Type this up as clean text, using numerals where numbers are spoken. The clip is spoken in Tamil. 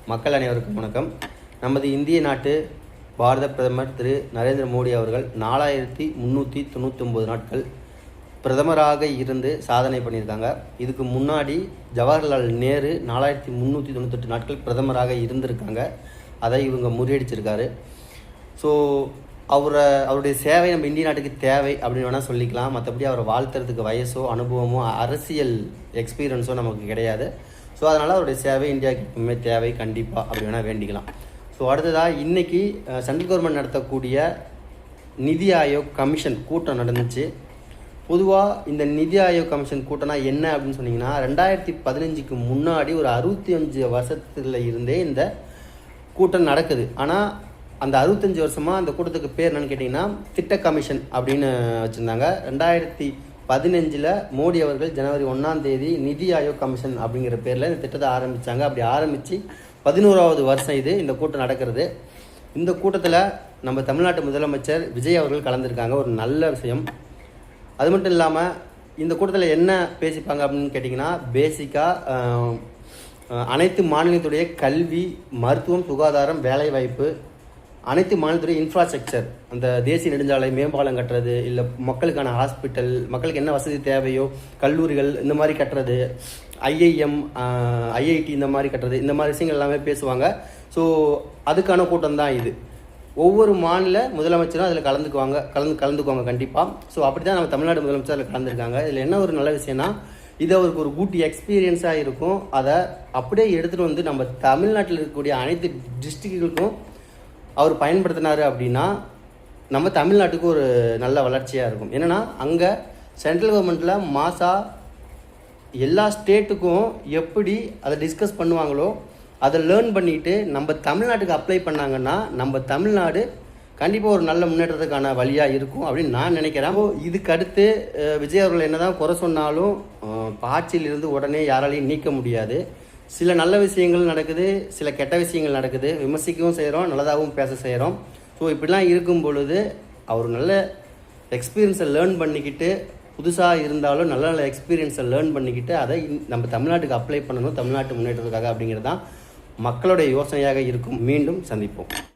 மக்கள் அனைவருக்கும் வணக்கம். நமது இந்திய நாட்டு பாரத பிரதமர் திரு நரேந்திர மோடி அவர்கள் 4399 நாட்கள் பிரதமராக இருந்து சாதனை பண்ணியிருக்காங்க. இதுக்கு முன்னாடி ஜவஹர்லால் நேரு 4398 நாட்கள் பிரதமராக இருந்திருக்காங்க. அதை இவங்க முறியடிச்சிருக்காரு. ஸோ அவருடைய சேவை நம்ம இந்திய நாட்டுக்கு தேவை அப்படின்னு வேணால் சொல்லிக்கலாம். மற்றபடி அவரை வாழ்த்துறதுக்கு வயசோ அனுபவமோ அரசியல் எக்ஸ்பீரியன்ஸோ நமக்கு கிடையாது. ஸோ அதனால் அவருடைய சேவை இந்தியாவுக்கு எப்பவுமே தேவை கண்டிப்பாக அப்படி வேணால் வேண்டிக்கலாம். ஸோ அடுத்ததாக இன்றைக்கி சென்ட்ரல் கவர்மெண்ட் நடத்தக்கூடிய நிதி ஆயோக் கமிஷன் கூட்டம் நடந்துச்சு. பொதுவாக இந்த நிதி ஆயோக் கமிஷன் கூட்டம்னா என்ன அப்படின்னு சொன்னிங்கன்னா, 2015க்கு முன்னாடி ஒரு 65 வருஷத்துல இருந்தே இந்த கூட்டம் நடக்குது. ஆனால் அந்த 65 வருஷமாக அந்த கூட்டத்துக்கு பேர் என்னன்னு கேட்டிங்கன்னா திட்ட கமிஷன் அப்படின்னு வச்சுருந்தாங்க. 2015 மோடி அவர்கள் ஜனவரி 1ஆம் தேதி நிதி ஆயோக் கமிஷன் அப்படிங்கிற பேரில் இந்த திட்டத்தை ஆரம்பித்தாங்க. அப்படி ஆரம்பித்து 11வது வருஷம் இந்த கூட்டம் நடக்கிறது. இந்த கூட்டத்தில் நம்ம தமிழ்நாட்டு முதலமைச்சர் விஜய் அவர்கள் கலந்துருக்காங்க. ஒரு நல்ல விஷயம். அது மட்டும் இல்லாமல் இந்த கூட்டத்தில் என்ன பேசிப்பாங்க அப்படின்னு கேட்டிங்கன்னா, பேசிக்காக அனைத்து மாநிலத்துடைய கல்வி, மருத்துவம், சுகாதாரம், வேலைவாய்ப்பு, அனைத்து மாநிலத்துடைய இன்ஃப்ராஸ்ட்ரக்சர், அந்த தேசிய நெடுஞ்சாலை மேம்பாலம் கட்டுறது, இல்லை மக்களுக்கான ஹாஸ்பிட்டல், மக்களுக்கு என்ன வசதி தேவையோ கல்லூரிகள் இந்த மாதிரி கட்டுறது, ஐஐஎம், ஐஐடி இந்த மாதிரி கட்டுறது, இந்த மாதிரி விஷயங்கள் எல்லாமே பேசுவாங்க. ஸோ அதுக்கான கூட்டம் தான் இது. ஒவ்வொரு மாநில முதலமைச்சரும் அதில் கலந்துக்குவாங்க கண்டிப்பாக. ஸோ அப்படி தான் நம்ம தமிழ்நாடு முதலமைச்சர் அதில் கலந்துருக்காங்க. இதில் என்ன ஒரு நல்ல விஷயம்னா, இது அவருக்கு ஒரு குட் எக்ஸ்பீரியன்ஸாக இருக்கும். அதை அப்படியே எடுத்துகிட்டு வந்து நம்ம தமிழ்நாட்டில் இருக்கக்கூடிய அனைத்து டிஸ்ட்ரிக்ட்டுகளுக்கும் அவர் பயன்படுத்தினார் அப்படின்னா நம்ம தமிழ்நாட்டுக்கு ஒரு நல்ல வளர்ச்சியாக இருக்கும். என்னென்னா, அங்கே சென்ட்ரல் கவர்மெண்ட்டில் மாதம் எல்லா ஸ்டேட்டுக்கும் எப்படி அதை டிஸ்கஸ் பண்ணுவாங்களோ அதை லேர்ன் பண்ணிட்டு நம்ம தமிழ்நாட்டுக்கு அப்ளை பண்ணாங்கன்னா நம்ம தமிழ்நாடு கண்டிப்பாக ஒரு நல்ல முன்னேற்றத்துக்கான வழியாக இருக்கும் அப்படின்னு நான் நினைக்கிறேன். இதுக்கு அடுத்து விஜய் அவர்கள் என்ன தான் குறை சொன்னாலும் ஆட்சியிலிருந்து உடனே யாராலையும் நீக்க முடியாது. சில நல்ல விஷயங்கள் நடக்குது, சில கெட்ட விஷயங்கள் நடக்குது. விமர்சிக்கவும் செய்கிறோம், நல்லதாகவும் பேச செய்கிறோம். ஸோ இப்படிலாம் இருக்கும் பொழுது அவர் நல்ல எக்ஸ்பீரியன்ஸை லேர்ன் பண்ணிக்கிட்டு, புதுசாக இருந்தாலும் நல்ல நல்ல எக்ஸ்பீரியன்ஸை லேர்ன் பண்ணிக்கிட்டு அதை நம்ம தமிழ்நாட்டுக்கு அப்ளை பண்ணணும், தமிழ்நாட்டு முன்னேற்றத்துக்காக அப்படிங்கிறது தான் மக்களுடைய யோசனையாக இருக்கும். மீண்டும் சந்திப்போம்.